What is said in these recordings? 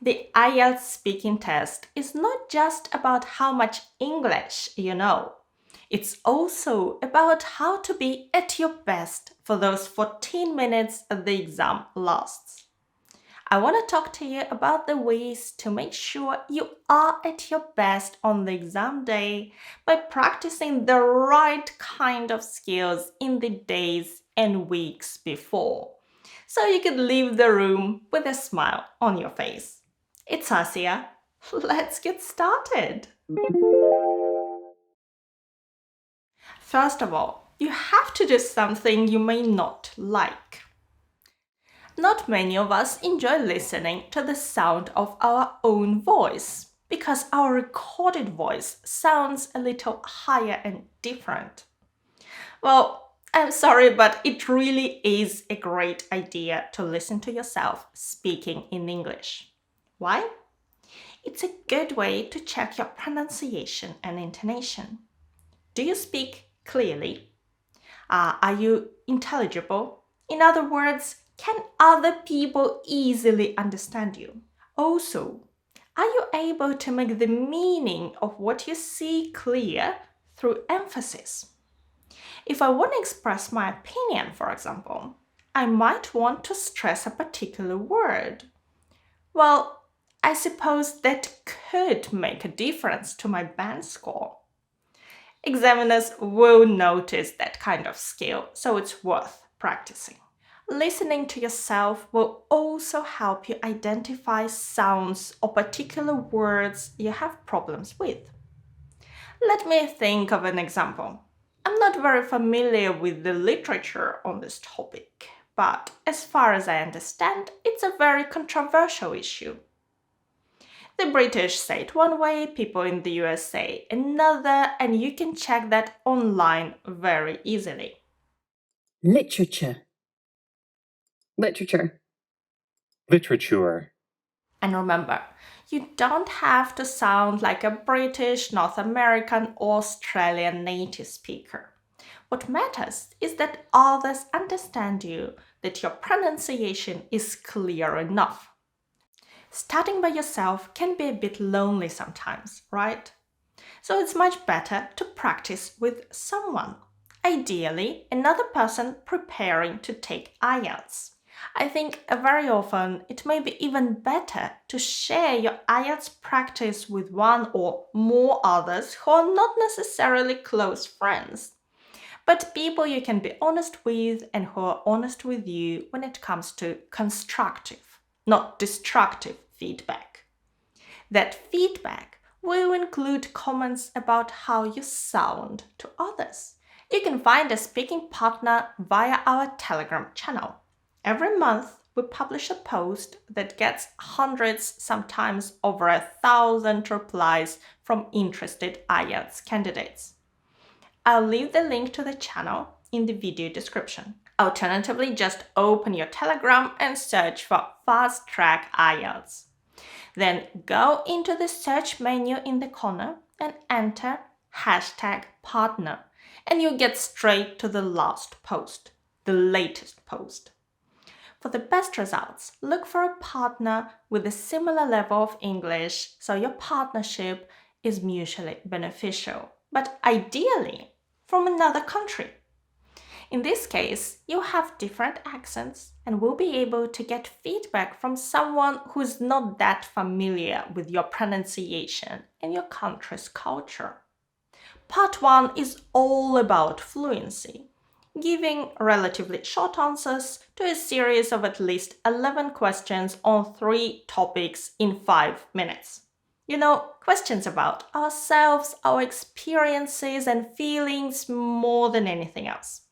The IELTS speaking test is not just about how much English you know. It's also about how to be at your best for those 14 minutes the exam lasts. I want to talk to you about the ways to make sure you are at your best on the exam day by practicing the right kind of skills in the days and weeks before, so you could leave the room with a smile on your face. It's Asia. Let's get started. First of all, you have to do something you may not like. Not many of us enjoy listening to the sound of our own voice because our recorded voice sounds a little higher and different. Well, I'm sorry, but it really is a great idea to listen to yourself speaking in English. Why? It's a good way to check your pronunciation and intonation. Do you speak clearly? Are you intelligible? In other words, can other people easily understand you? Also, are you able to make the meaning of what you see clear through emphasis? If I want to express my opinion, for example, I might want to stress a particular word. Well, I suppose that could make a difference to my band score. Examiners will notice that kind of skill, so it's worth practicing. Listening to yourself will also help you identify sounds or particular words you have problems with. Let me think of an example. I'm not very familiar with the literature on this topic, but as far as I understand, it's a very controversial issue. The British say it one way, people in the US say another, and you can check that online very easily. Literature. Literature. Literature. And remember, you don't have to sound like a British, North American, or Australian native speaker. What matters is that others understand you, that your pronunciation is clear enough. Starting by yourself can be a bit lonely sometimes, right? So it's much better to practice with someone. Ideally, another person preparing to take IELTS. I think very often it may be even better to share your IELTS practice with one or more others who are not necessarily close friends, but people you can be honest with and who are honest with you when it comes to constructive, not destructive feedback. That feedback will include comments about how you sound to others. You can find a speaking partner via our Telegram channel. Every month, we publish a post that gets hundreds, sometimes over 1,000 replies from interested IELTS candidates. I'll leave the link to the channel in the video description. Alternatively, just open your Telegram and search for Fastrack IELTS. Then go into the search menu in the corner and enter #partner, and you'll get straight to the last post, the latest post. For the best results, look for a partner with a similar level of English so your partnership is mutually beneficial, but ideally from another country. In this case, you'll have different accents and will be able to get feedback from someone who's not that familiar with your pronunciation and your country's culture. Part 1 is all about fluency, giving relatively short answers to a series of at least 11 questions on 3 topics in 5 minutes. You know, questions about ourselves, our experiences and feelings more than anything else.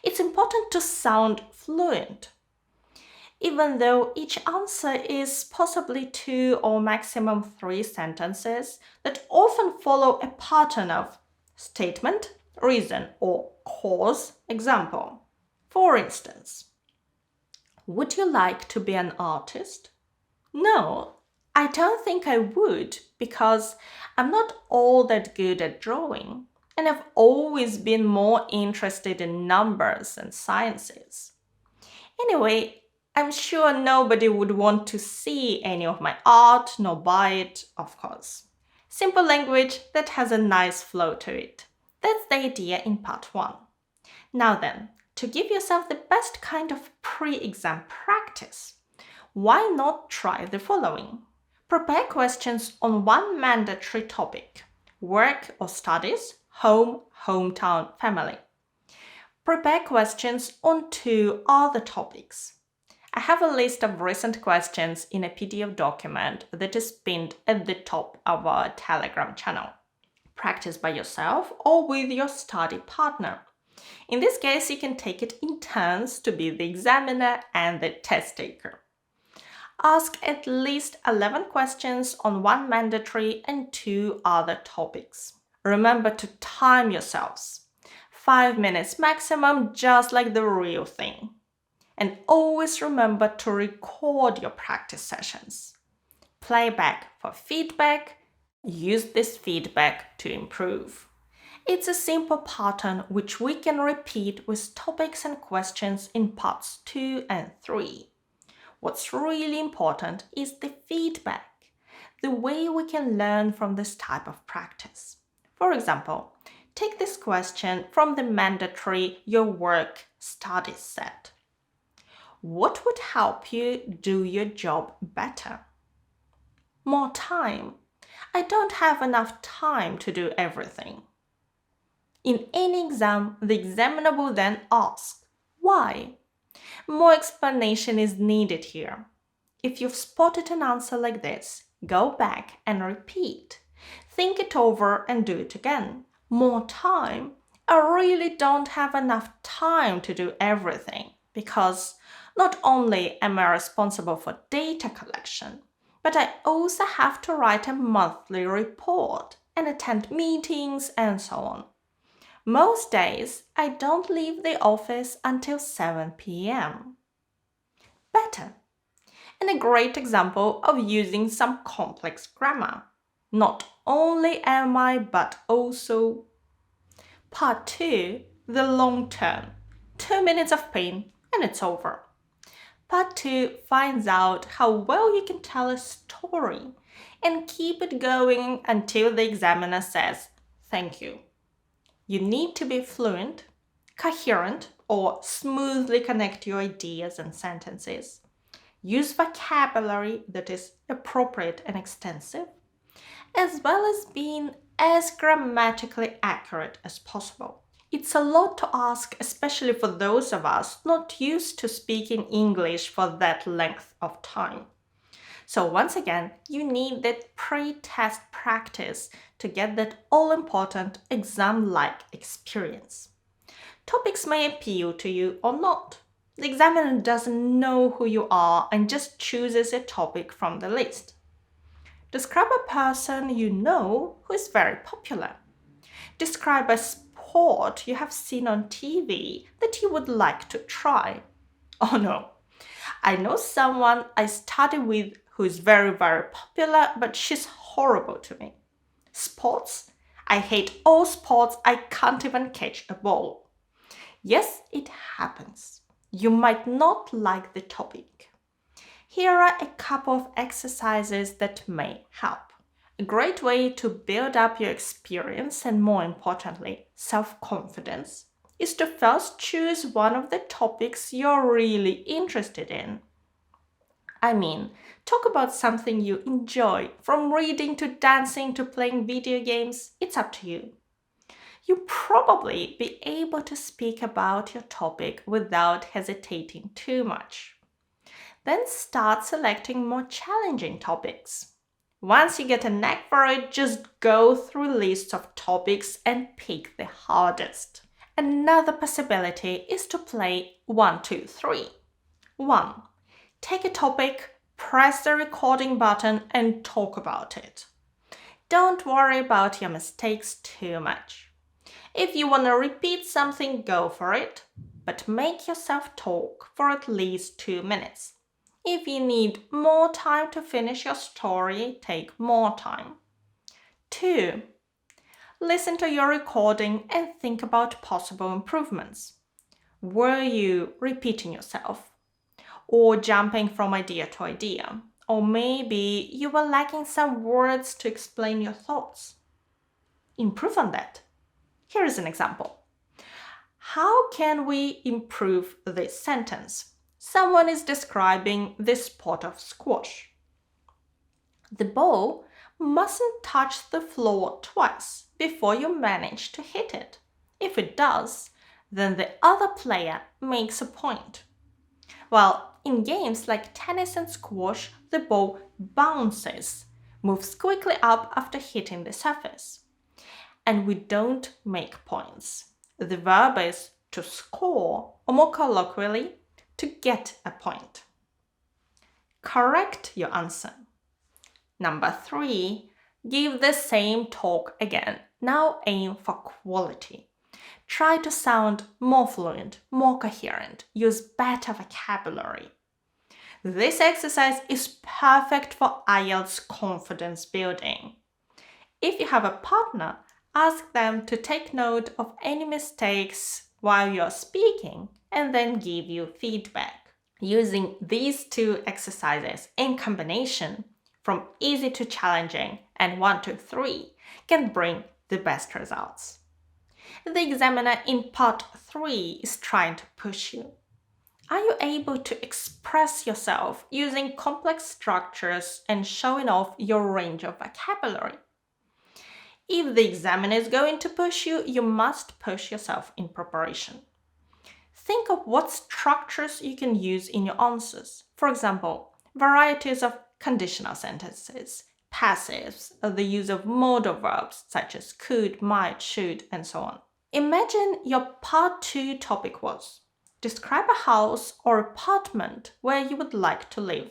It's important to sound fluent, even though each answer is possibly 2 or maximum 3 sentences that often follow a pattern of statement, reason, or cause. Example. For instance, would you like to be an artist? No, I don't think I would because I'm not all that good at drawing. And I've always been more interested in numbers and sciences. Anyway, I'm sure nobody would want to see any of my art nor buy it, of course. Simple language that has a nice flow to it. That's the idea in part 1. Now then, to give yourself the best kind of pre-exam practice, why not try the following? Prepare questions on one mandatory topic: work or studies, home, hometown, family. Prepare questions on 2 other topics. I have a list of recent questions in a PDF document that is pinned at the top of our Telegram channel. Practice by yourself or with your study partner. In this case, you can take it in turns to be the examiner and the test taker. Ask at least 11 questions on one mandatory and 2 other topics. Remember to time yourselves. 5 minutes maximum, just like the real thing. And always remember to record your practice sessions. Play back for feedback. Use this feedback to improve. It's a simple pattern which we can repeat with topics and questions in parts 2 and 3. What's really important is the feedback, the way we can learn from this type of practice. For example, take this question from the mandatory Your Work Studies set. What would help you do your job better? More time. I don't have enough time to do everything. In any exam, the examiner will then ask, why? More explanation is needed here. If you've spotted an answer like this, go back and repeat. Think it over and do it again. More time. I really don't have enough time to do everything because not only am I responsible for data collection, but I also have to write a monthly report and attend meetings and so on. Most days, I don't leave the office until 7 p.m. Better. And a great example of using some complex grammar. Not only am I, but also. Part 2, the long term. 2 minutes of pain and it's over. Part 2 finds out how well you can tell a story and keep it going until the examiner says, thank you. You need to be fluent, coherent, or smoothly connect your ideas and sentences. Use vocabulary that is appropriate and extensive, as well as being as grammatically accurate as possible. It's a lot to ask, especially for those of us not used to speaking English for that length of time. So once again, you need that pre-test practice to get that all-important exam-like experience. Topics may appeal to you or not. The examiner doesn't know who you are and just chooses a topic from the list. Describe a person you know who is very popular. Describe a sport you have seen on TV that you would like to try. Oh no, I know someone I study with who is very, very popular, but she's horrible to me. Sports? I hate all sports. I can't even catch a ball. Yes, it happens. You might not like the topic. Here are a couple of exercises that may help. A great way to build up your experience and, more importantly, self-confidence is to first choose one of the topics you're really interested in. I mean, talk about something you enjoy, from reading to dancing to playing video games. It's up to you. You'll probably be able to speak about your topic without hesitating too much. Then start selecting more challenging topics. Once you get a knack for it, just go through lists of topics and pick the hardest. Another possibility is to play 1, 2, 3. 1. Take a topic, press the recording button and talk about it. Don't worry about your mistakes too much. If you want to repeat something, go for it, but make yourself talk for at least 2 minutes. If you need more time to finish your story, take more time. 2. Listen to your recording and think about possible improvements. Were you repeating yourself? or jumping from idea to idea. Or maybe you were lacking some words to explain your thoughts. Improve on that. Here is an example. How can we improve this sentence? Someone is describing this pot of squash. The ball mustn't touch the floor twice before you manage to hit it. If it does, then the other player makes a point. Well, in games like tennis and squash, the ball bounces, moves quickly up after hitting the surface. And we don't make points. The verb is to score, or more colloquially, to get a point. Correct your answer. Number 3, give the same talk again. Now aim for quality. Try to sound more fluent, more coherent, use better vocabulary. This exercise is perfect for IELTS confidence building. If you have a partner, ask them to take note of any mistakes while you're speaking and then give you feedback. Using these 2 exercises in combination, from easy to challenging and 1 to 3, can bring the best results. The examiner in part 3 is trying to push you. Are you able to express yourself using complex structures and showing off your range of vocabulary? If the examiner is going to push you, you must push yourself in preparation. Think of what structures you can use in your answers. For example, varieties of conditional sentences, passives, the use of modal verbs such as could, might, should, and so on. Imagine your part 2 topic was, describe a house or apartment where you would like to live.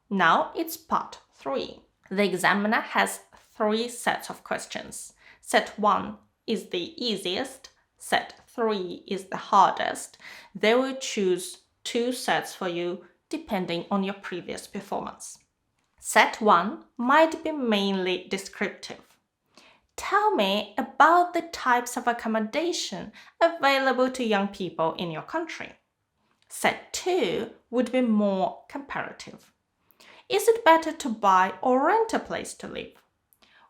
Now it's part 3. The examiner has 3 sets of questions. Set 1 is the easiest, set 3 is the hardest. They will choose 2 sets for you depending on your previous performance. Set 1 might be mainly descriptive. Tell me about the types of accommodation available to young people in your country. Set 2 would be more comparative. Is it better to buy or rent a place to live?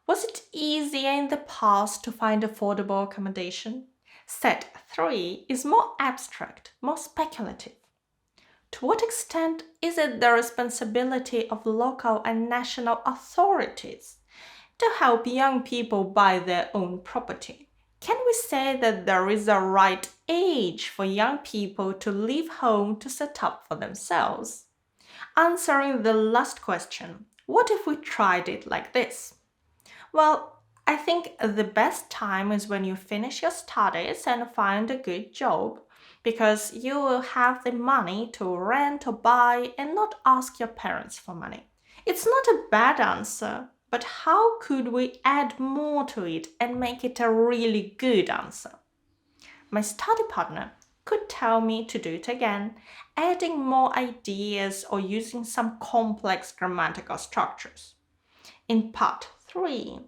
Was it easier in the past to find affordable accommodation? Set 3 is more abstract, more speculative. To what extent is it the responsibility of local and national authorities to help young people buy their own property? Can we say that there is a right age for young people to leave home to set up for themselves? Answering the last question, what if we tried it like this? Well, I think the best time is when you finish your studies and find a good job, because you will have the money to rent or buy and not ask your parents for money. It's not a bad answer, but how could we add more to it and make it a really good answer? My study partner could tell me to do it again, adding more ideas or using some complex grammatical structures. In part 3,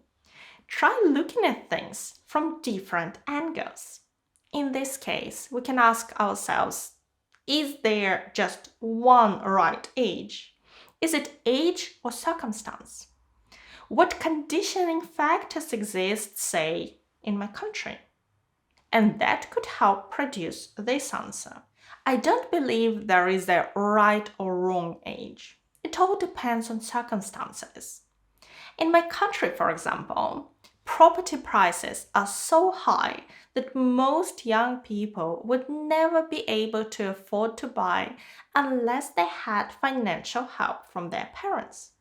try looking at things from different angles. In this case, we can ask ourselves, is there just one right age? Is it age or circumstance? What conditioning factors exist, say, in my country? And that could help produce this answer. I don't believe there is a right or wrong age. It all depends on circumstances. In my country, for example, property prices are so high that most young people would never be able to afford to buy unless they had financial help from their parents.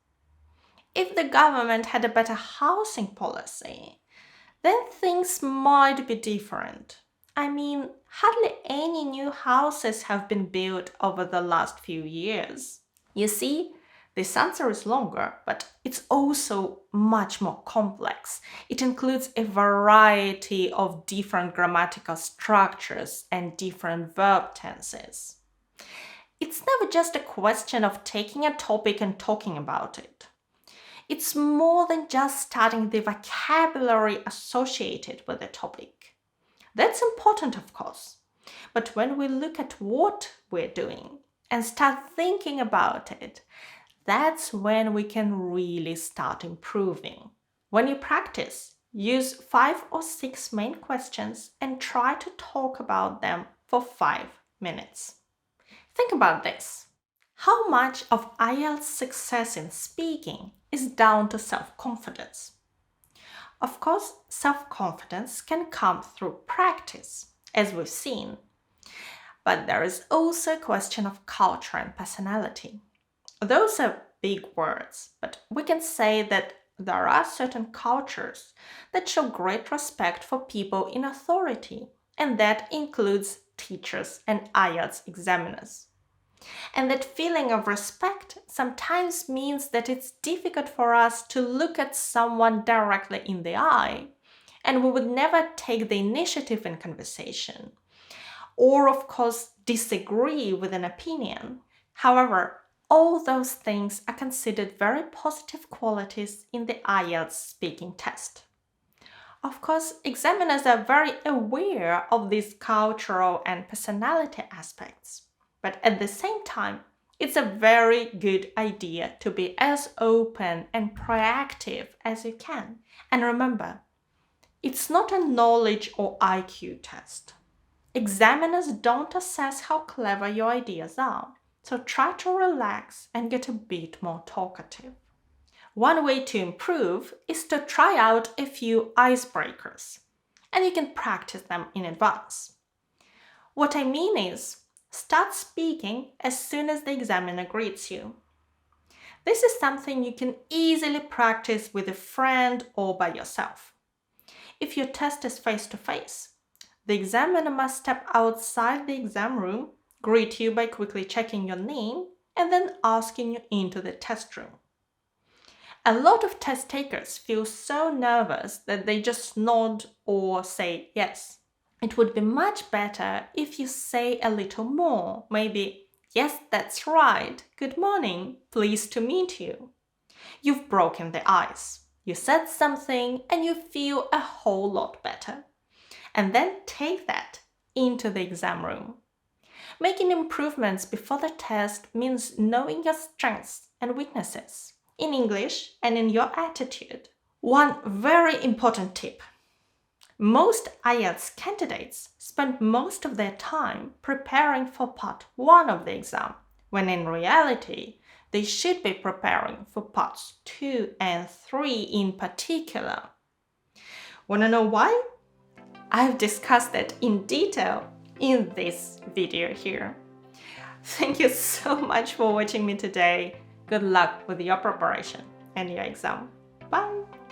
If the government had a better housing policy, then things might be different. I mean, hardly any new houses have been built over the last few years. You see, this answer is longer, but it's also much more complex. It includes a variety of different grammatical structures and different verb tenses. It's never just a question of taking a topic and talking about it. It's more than just studying the vocabulary associated with the topic. That's important, of course. But when we look at what we're doing, and start thinking about it, that's when we can really start improving. When you practice, use 5 or 6 main questions and try to talk about them for 5 minutes. Think about this. How much of IELTS success in speaking is down to self-confidence? Of course, self-confidence can come through practice, as we've seen. But there is also a question of culture and personality. Those are big words, but we can say that there are certain cultures that show great respect for people in authority, and that includes teachers and IELTS examiners. And that feeling of respect sometimes means that it's difficult for us to look at someone directly in the eye, and we would never take the initiative in conversation, or of course disagree with an opinion. However, all those things are considered very positive qualities in the IELTS speaking test. Of course, examiners are very aware of these cultural and personality aspects, but at the same time, it's a very good idea to be as open and proactive as you can. And remember, it's not a knowledge or IQ test. Examiners don't assess how clever your ideas are, so try to relax and get a bit more talkative. One way to improve is to try out a few icebreakers, and you can practice them in advance. What I mean is, start speaking as soon as the examiner greets you. This is something you can easily practice with a friend or by yourself. If your test is face-to-face, the examiner must step outside the exam room, greet you by quickly checking your name, and then asking you into the test room. A lot of test takers feel so nervous that they just nod or say yes. It would be much better if you say a little more, maybe, "Yes, that's right, good morning, pleased to meet you." You've broken the ice. You said something and you feel a whole lot better. And then take that into the exam room. Making improvements before the test means knowing your strengths and weaknesses in English and in your attitude. One very important tip. Most IELTS candidates spend most of their time preparing for part 1 of the exam, when in reality, they should be preparing for parts 2 and 3 in particular. Want to know why? I've discussed it in detail in this video here. Thank you so much for watching me today. Good luck with your preparation and your exam. Bye!